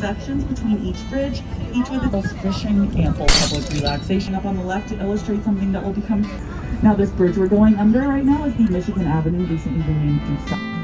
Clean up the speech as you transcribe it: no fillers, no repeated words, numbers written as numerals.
sections between each bridge, each with its fishing, ample public relaxation. Up on the left to illustrate something that will become. Now this bridge we're going under right now is the Michigan Avenue, recently renamed the